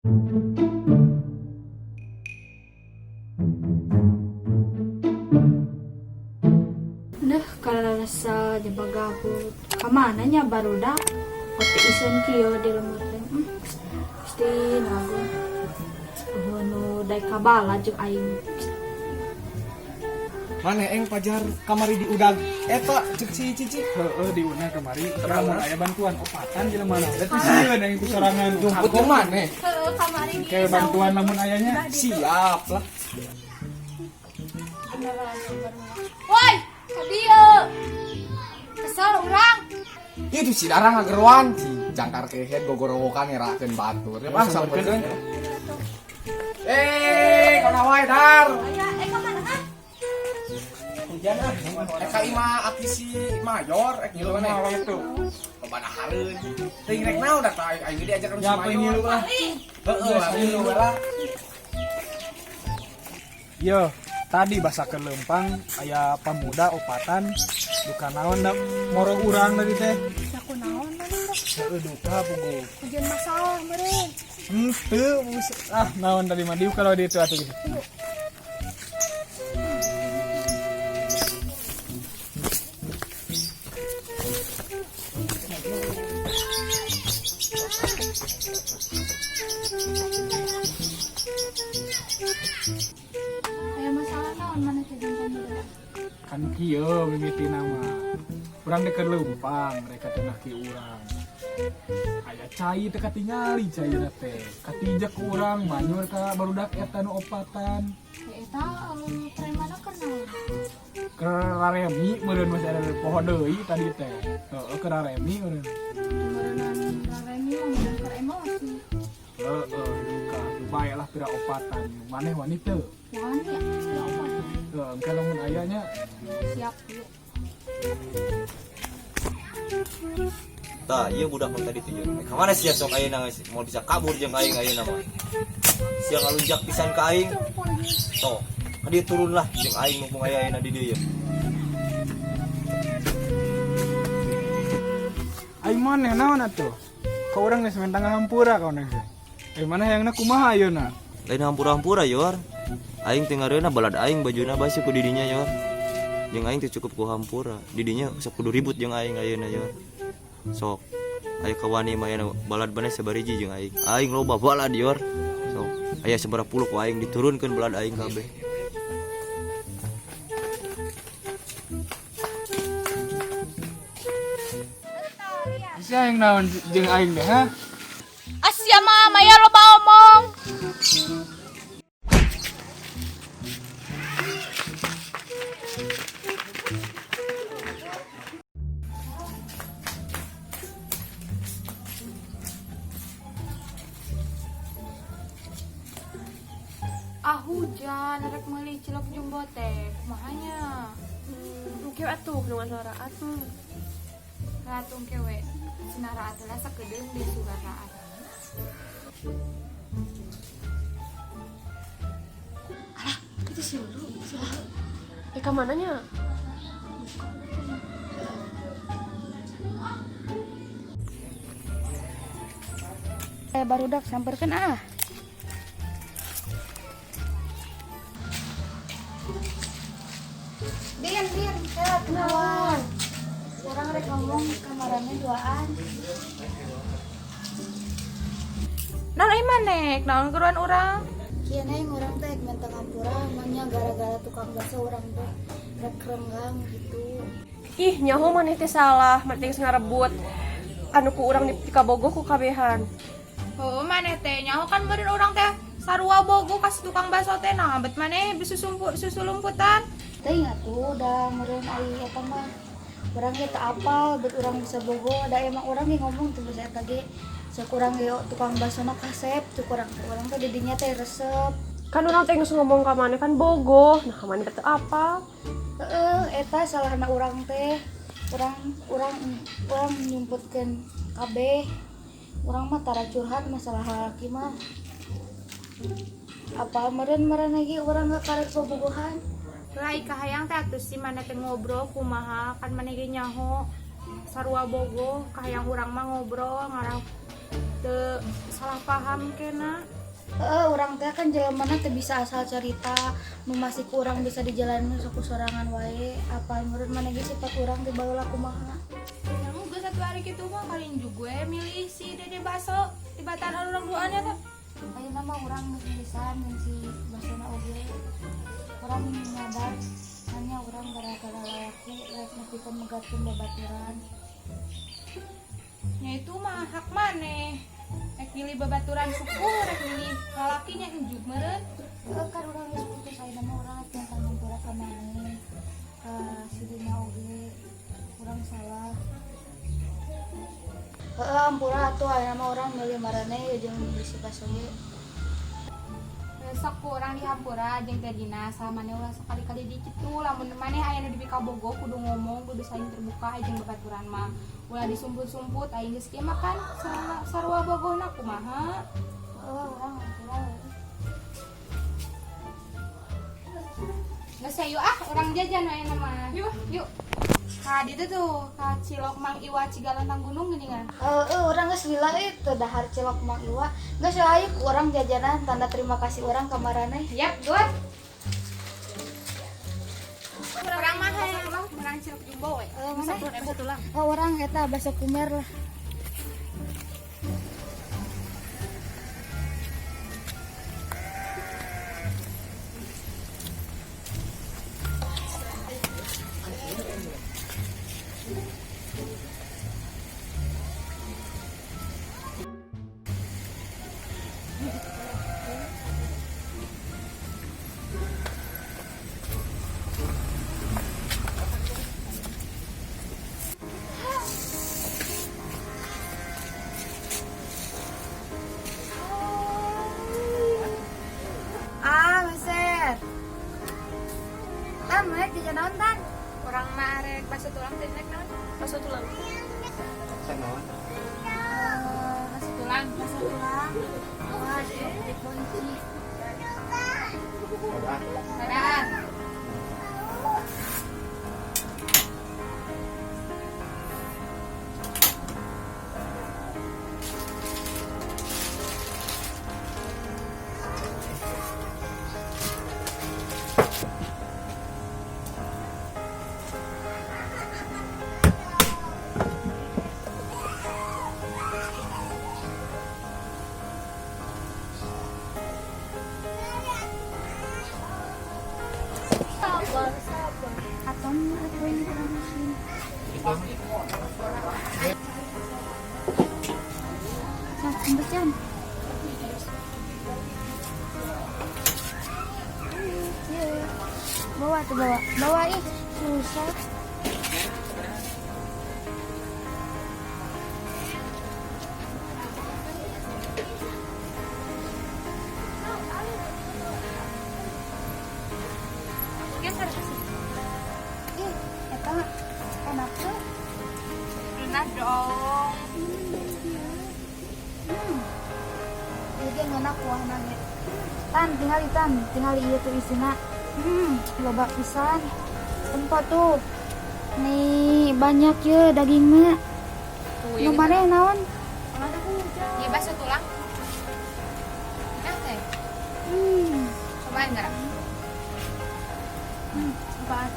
Nah, kalau rasa di bagahut, kamana nya barudak? Pati ison kiyo di lemot pasti nago. Nu dai kabala jeung aing. Mana eng pajar kamari di udag eta cek si cici. Heeh di una kamari lamun aya bantuan opatan di mana. Da teh sieun yang itu sorangan Jumput yang mana? Kamari ni. kayak bantuan lamun ayanya. Siap lah. Woi, kabieu. Kesel urang. Itu si darang agerwan si jangkar kehead gogorowokan ngerakeun batur. Ya bang sampeun. Kana wae dar. Aya ka mana kan? Hujan ah. Eka ima aki si mayor ek ngilu mana itu. Kepada hareun. Teuing rek naon da aing diajarkan si Ya mayor. pengilu lah. Heeh, ngilu lah. Yo, tadi basa ke Lempang aya pemuda opatan duka naon da moro urang tadi teh. Aku naon tadi? Heueuh duka pugu. Ujian masalah meureun. Henteu naon tadi mah diu kalau di itu atuh gitu. Aya masalah naon mana teh pemuda? Kan kieu mimiti nama. Urang deket Lempang, mereka teh ki urang. Aya cai teh katingali caina teh. Katijak ku urang manyur ka barudak eta nu opatan. Eta premana kenal. Keraremi meureun masih ada pohon deui tadi teh. Heeh keraremi meureun. Kemarin Raremi mah emosi. Heeh duka bae lah pira opatan. Maneh wani teu? Wani ya apa? Heeh engke lamun ayanya Siap yuk. Tah, iya budak mah tadi tuh. Kamana sia sok ayeuna mau bisa kabur jeung aing ayeuna mah. Sia ngalunjak pisan ka aing. Sok, dia turun lah jeung aing mumpung aya ayeuna di dieu. aing maneh naon atuh? Ka urang geus mentang hampura ka urang teh. Mana hayangna kumaha ayeuna? Lain hampura-hampura yor. Aing teh ngareuna balad aing bajuna basi ku didinya yor. Jeung aing teh cukup ku hampura. Didinya sok kudu ribut jeung aing ayeuna yor. Sok aya kawani mah aya balad bana sabariji jeung aing. Aing loba balad yor. Sok aya sabaraha puluh ku aing diturunkeun balad aing kabeh. Sia yang naon jeung aing teh ha? Asia mah Maya lo omong. Hujan, rek meuli cilok jumbo teh. Kumahanya? Kewe atuh dengan suara atuh. Ratung kewe. Sinara atuh sakedeung di sugaraan. Itu sih lu. Ka mananya? Barudak samperkeun ah. Din, kenalan. Orang rek ngomong kamarannya duaan. Naon ai manek? Naon keruan urang? Kieu neng urang teh minta ngampura emangnya gara-gara tukang bakso urang teh rek renggang gitu. Ih, nyaho maneh teh salah, mati geus ngarebut. Anu ku urang di Kabogoh ku kabehan. Oh, maneh teh nyaho kan meureun urang teh sarua bogo kas tukang bakso teh nah bet maneh susu lumputan. Teh atuh da meureun ari eta mah. Urang ge teu apal bet urang bisa bogo, da emang urang ge ngomong tuh bisa eta ge sakurang ge tukang basona kasep tuh urang teh di dinya teh resep. Kan urang teh geus ngomong ka maneh kan Bogoh. Nah, ka maneh teh apal. Heeh, eta salahna urang teh. Urang nyumputkeun kabeh. Urang mah tara curhat masalah laki mah. Apa meureun ge urang karek bobogohan. Lai kahayang teh atuh si maneh teh ngobrol kumaha kan maneh ge nyaho sarua bogo kahayang urang mah ngobrol ngarang salah paham kena. Orang teh kan jelemana teh bisa asal cerita nu masih kurang bisa dijalani saku sorangan wae. Apa menurut mana ge sifat urang teh baheula kumaha? Kamu gue satu hari gitu mah kalian juga milih si Dede Baso di bataran orang duanya tuh. Ayeuna mah urang geus pisan mun si basona oge. Urang nyadar hanya urang gara-gara lalaki rek nepikeun megatkeun babaturan. Nya itu mah hak maneh. Rek milih babaturan suku, rek milih lalakinya enjuk meureun. Kan urang geus putus ayeuna mah urang atuh ngampura ka maneh. Ka si dina oge urang salah. Ampura atuh ayeuna mah urang milih marane jeung milih si Basoge. Besok kurang dihampura jeung teh dina salamane ulah sekali-kali dikitu lamun maneh aya nu di Bikabogo kudu ngomong kudu saling terbuka jeung babaturan mah ulah disumput-sumput aing geus kieu mah kan sarua bogohna kumaha. Urang ampura. Geus yuk urang jajan we mah. Yuk. Ka ditu tuh ka Cilok Mang Iwa Cigalantang Gunung geuningan. Urang geus lila teu dahar Cilok Mang Iwa. Geus aya ku urang jajanan tanda terima kasih urang ka maraneh. Yap, good. Urang mah urang Cilok Jumbo we. Mana tulang. Urang eta basa kumer lah. Meser. Tan, mana di jalan tan? Urang mah arek baso tulang teh nek naon? Baso tulang. Baso tulang. Wah, dikunci. Dadaan. Atau ini kurang mesin. Sampecan. Bawa tuh bawa ih susah. Geser ke sini. Eta enak tuh. Enak dong. Jadi enak kuah nangit. Tinggal ieu tuh isina. Loba pisan. Tempat tuh. Nih banyak ya dagingnya. Nu maneh naon? Ieu baso tulang. Enak teh. Cobain enggak? Apaan?